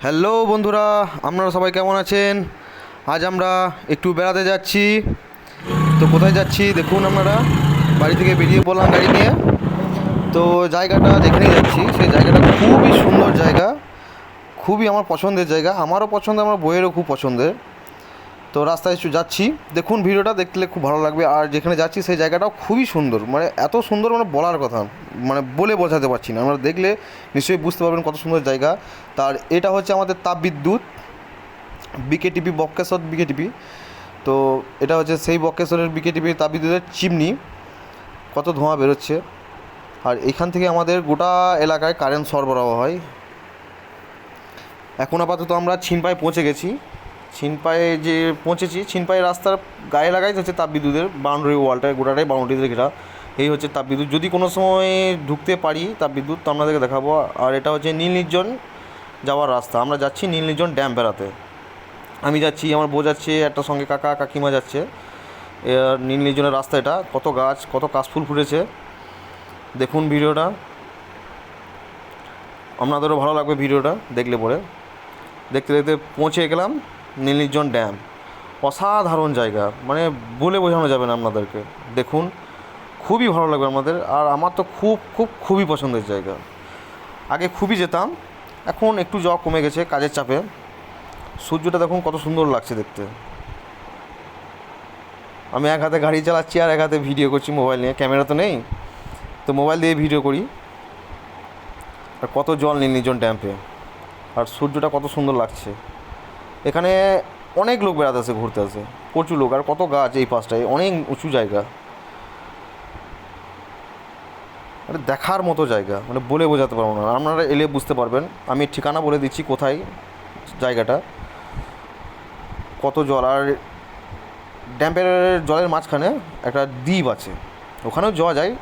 Hello বন্ধুরা, আপনারা সবাই কেমন আছেন? আজ আমরা একটু বেড়াতে যাচ্ছি। তো কোথায় যাচ্ছি দেখুন, আপনারা বাড়ি থেকে বেরিয়ে পড়লাম গাড়ি নিয়ে। তো জায়গাটা যেখানেই যাচ্ছি সেই জায়গাটা খুবই সুন্দর জায়গা, খুবই আমার পছন্দের জায়গা, আমারও পছন্দ, আমার বইয়েরও খুব পছন্দের। তো রাস্তায় একটু যাচ্ছি, দেখুন ভিডিওটা দেখলে খুব ভালো লাগবে। আর যেখানে যাচ্ছি সেই জায়গাটাও খুবই সুন্দর, মানে এত সুন্দর মানে বলার কথা, মানে বলে বোঝাতে পারছি না। আপনারা দেখলে নিশ্চয়ই বুঝতে পারবেন কত সুন্দর জায়গা। তার এটা হচ্ছে আমাদের তাপবিদ্যুৎ বিকেটিপি, বক্রেশ্বর বিকেটিপি। তো এটা হচ্ছে সেই বক্রেশ্বরের বিকেটিপি তাপবিদ্যুতের চিমনি, কত ধোঁয়া বেরোচ্ছে। আর এখান থেকে আমাদের গোটা এলাকায় কারেন্ট সরবরাহ হয়। এখন আপাতত আমরা ছিনপাই পৌঁছে গেছি। ছিনপাইয়ে যে পৌঁছেছি, ছিনপাই রাস্তার গায়ে লাগাই হচ্ছে তাপবিদ্যুতের বাউন্ডারি ওয়ালটা, গোটাটাই বাউন্ডারিতে ঘেরা। এই হচ্ছে তাপবিদ্যুৎ। যদি কোনো সময় ঢুকতে পারি তাপবিদ্যুৎ তো আপনাদেরকে দেখাবো। আর এটা হচ্ছে নীল নির্জন যাওয়ার রাস্তা, আমরা যাচ্ছি নীল নির্জন ড্যাম বেড়াতে। আমি যাচ্ছি, আমার বউ যাচ্ছে, একটা সঙ্গে কাকা কাকিমা যাচ্ছে। নীল নির্জনের রাস্তা এটা, কত গাছ, কত কাশফুল ফুটেছে, দেখুন ভিডিওটা। আপনাদেরও ভালো লাগবে ভিডিওটা দেখলে পরে। দেখতে দেখতে পৌঁছে গেলাম নীল নির্জন ড্যাম। অসাধারণ জায়গা, মানে বলে বোঝানো যাবে না আপনাদেরকে। দেখুন, খুবই ভালো লাগবে আমাদের। আর আমার তো খুবই পছন্দের জায়গা। আগে খুবই যেতাম, এখন একটু যাওয়া কমে গেছে কাজের চাপে। সূর্যটা দেখুন কত সুন্দর লাগছে দেখতে। আমি এক হাতে গাড়ি চালাচ্ছি আর এক হাতে ভিডিও করছি মোবাইল নিয়ে, ক্যামেরা তো নেই, তো মোবাইল দিয়ে ভিডিও করি। আর কত জল নীল নির্জন ড্যাম্পে, আর সূর্যটা কত সুন্দর লাগছে। এখানে অনেক লোক বেড়াতে আসে, ঘুরতে আসে, প্রচুর লোক। আর কত গাছ এই পাশটায়, অনেক উঁচু জায়গা, মানে দেখার মতো জায়গা, মানে বলে বোঝাতে পারবো না। আপনারা এলে বুঝতে পারবেন। আমি ঠিকানা বলে দিচ্ছি কোথায় জায়গাটা। কত জল, আর ড্যাম্পের জলের মাঝখানে একটা দ্বীপ আছে, ওখানেও যাওয়া যায়,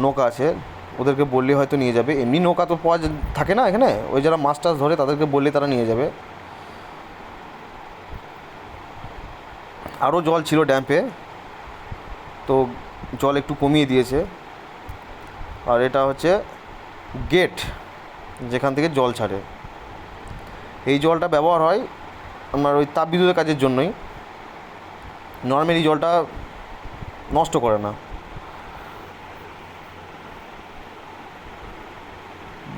নৌকা আছে। ওদেরকে বললে হয়তো নিয়ে যাবে, এমনি নৌকা তো পাওয়া থাকে না এখানে, ওই যারা মাছ টাছ ধরে তাদেরকে বললে তারা নিয়ে যাবে। আরও জল ছিল ড্যাম্পে, তো জল একটু কমিয়ে দিয়েছে। আর এটা হচ্ছে গেট, যেখান থেকে জল ছাড়ে। এই জলটা ব্যবহার হয় আপনার ওই তাপবিদ্যুতের কাজের জন্যই, নর্মালি জলটা নষ্ট করে না।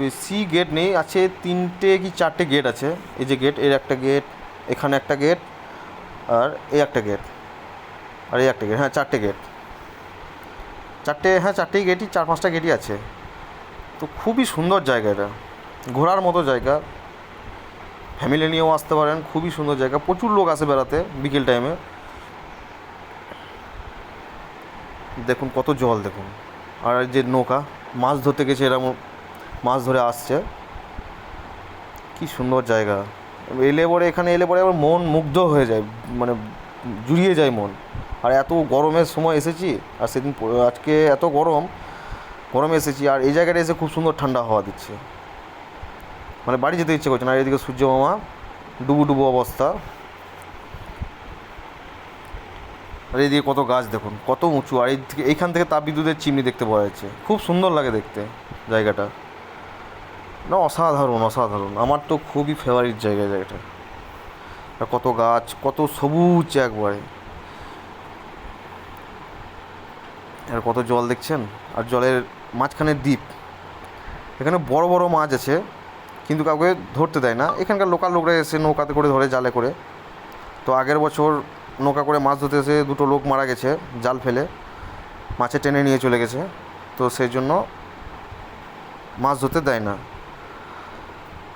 বেশি গেট নেই, আছে 3টে কি 4টে গেট আছে। এই যে গেট, এর একটা গেট, এখানে একটা গেট, আর এই একটা গেট, আর এই একটা গেট। হ্যাঁ, 4টে গেট, 4টে, হ্যাঁ 4টেই গেটই, 4-5টা গেটই আছে। তো খুবই সুন্দর জায়গা এটা, ঘোরার মতো জায়গা, ফ্যামিলি নিয়েও আসতে পারেন। খুবই সুন্দর জায়গা, প্রচুর লোক আসে বেড়াতে বিকেল টাইমে। দেখুন কত জল দেখুন। আর যে নৌকা, মাছ ধরতে গেছে, এরকম মাছ ধরে আসছে। কি সুন্দর জায়গা। এখানে এলে পরে আবার মন মুগ্ধ হয়ে যায়, মানে জুড়িয়ে যায় মন। আর এত গরমের সময় এসেছি, আর সেদিন আজকে এত গরমে এসেছি, আর এই জায়গাটা এসে খুব সুন্দর ঠান্ডা হাওয়া দিচ্ছে, মানে বাড়ি যেতে ইচ্ছে করছে না। আর এদিকে সূর্য মামা ডুবু অবস্থা। আর এইদিকে কত গাছ দেখুন, কত উঁচু। আর এইখান থেকে তাপবিদ্যুতের চিমনি দেখতে পাওয়া যাচ্ছে, খুব সুন্দর লাগে দেখতে জায়গাটা। না, অসাধারণ, আমার তো খুবই ফেভারিট জায়গাটা। আর কত গাছ, কত সবুজ একবারে, আর কত জল দেখছেন। আর জলের মাঝখানে দ্বীপ, এখানে বড় বড় মাছ আছে, কিন্তু কাউকে ধরতে দেয় না। এখানকার লোকাল লোকরা এসে নৌকাতে করে ধরে, জালে করে। তো আগের বছর নৌকা করে মাছ ধরতে এসে 2টো লোক মারা গেছে জাল ফেলে, মাছে টেনে নিয়ে চলে গেছে। তো সেই জন্য মাছ ধরতে দেয় না।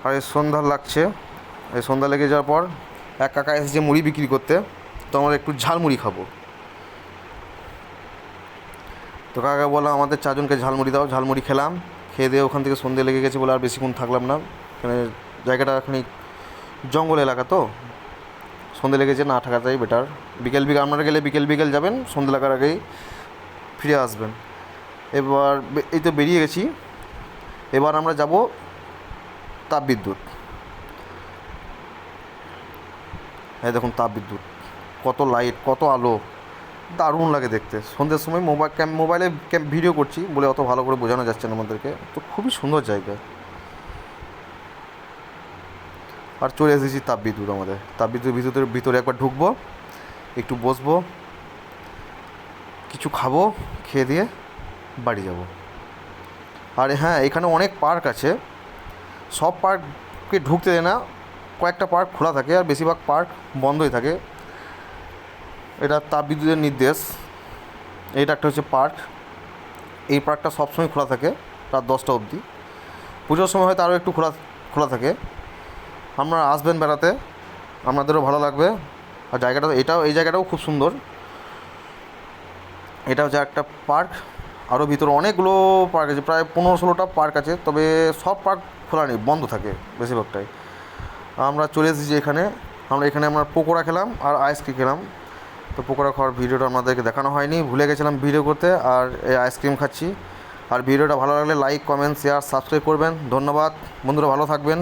আর এই সন্ধ্যা লাগছে, এই সন্ধ্যা লেগে যাওয়ার পর এক কাকা এসেছে মুড়ি বিক্রি করতে, তো আমরা একটু ঝালমুড়ি খাবো। তো কাকা বললাম আমাদের 4জনকে ঝালমুড়ি দাও। ঝালমুড়ি খেলাম, খেয়ে দিয়ে ওখান থেকে সন্ধ্যে লেগে গেছে বলে আর বেশিক্ষণ থাকলাম না। এখানে জায়গাটা এখানে জঙ্গল এলাকা, তো সন্ধ্যে লেগেছে, না থাকাটাই বেটার। বিকেল আপনারা গেলে বিকেল যাবেন, সন্ধ্যে লাগার আগেই ফিরে আসবেন। এবার এই তো বেরিয়ে গেছি, এবার আমরা যাব তাপবিদ্যুৎ। হ্যাঁ দেখুন তাপবিদ্যুৎ, কত লাইট, কত আলো, দারুণ লাগে দেখতে। সন্ধ্যের সময় মোবাইলে ভিডিও করছি বলে অত ভালো করে বোঝানো যাচ্ছে না আমাদেরকে। তো খুবই সুন্দর জায়গা। আর চলে এসেছি তাপবিদ্যুৎ আমাদের তাপবিদ্যুতের ভিতরে একবার ঢুকবো, একটু বসবো, কিছু খাবো, খেয়ে দিয়ে বাড়ি যাব। আর হ্যাঁ, এখানে অনেক পার্ক আছে, সব পার্ককে ঢুকতে দেয় না, কয়েকটা পার্ক খোলা থাকে আর বেশিরভাগ পার্ক বন্ধই থাকে। এটা তাপবিদ্যুতের নির্দেশ। এইটা একটা হচ্ছে পার্ক, এই পার্কটা সবসময় খোলা থাকে রাত 10টা অবধি। পুজোর সময় হয়তো আরও একটু খোলা খোলা থাকে। আপনারা আসবেন বেড়াতে, আপনাদেরও ভালো লাগবে। আর জায়গাটা এই জায়গাটাও খুব সুন্দর। এটা হচ্ছে একটা পার্ক, আরও ভিতরে অনেকগুলো পার্ক আছে, প্রায় 15-16টা পার্ক আছে, তবে সব পার্ক খোলা নেই, বন্ধ থাকে বেশিরভাগটাই। আমরা চলে এসেছি এখানে, আমরা পকোড়া খেলাম আর আইসক্রিম খেলাম। তো পকোড়া খাওয়ার ভিডিওটা আমাদেরকে দেখানো হয়নি, ভুলে গেছিলাম ভিডিও করতে, আর এই আইসক্রিম খাচ্ছি। আর ভিডিওটা ভালো লাগলে লাইক, কমেন্ট, শেয়ার, সাবস্ক্রাইব করবেন। ধন্যবাদ বন্ধুরা, ভালো থাকবেন।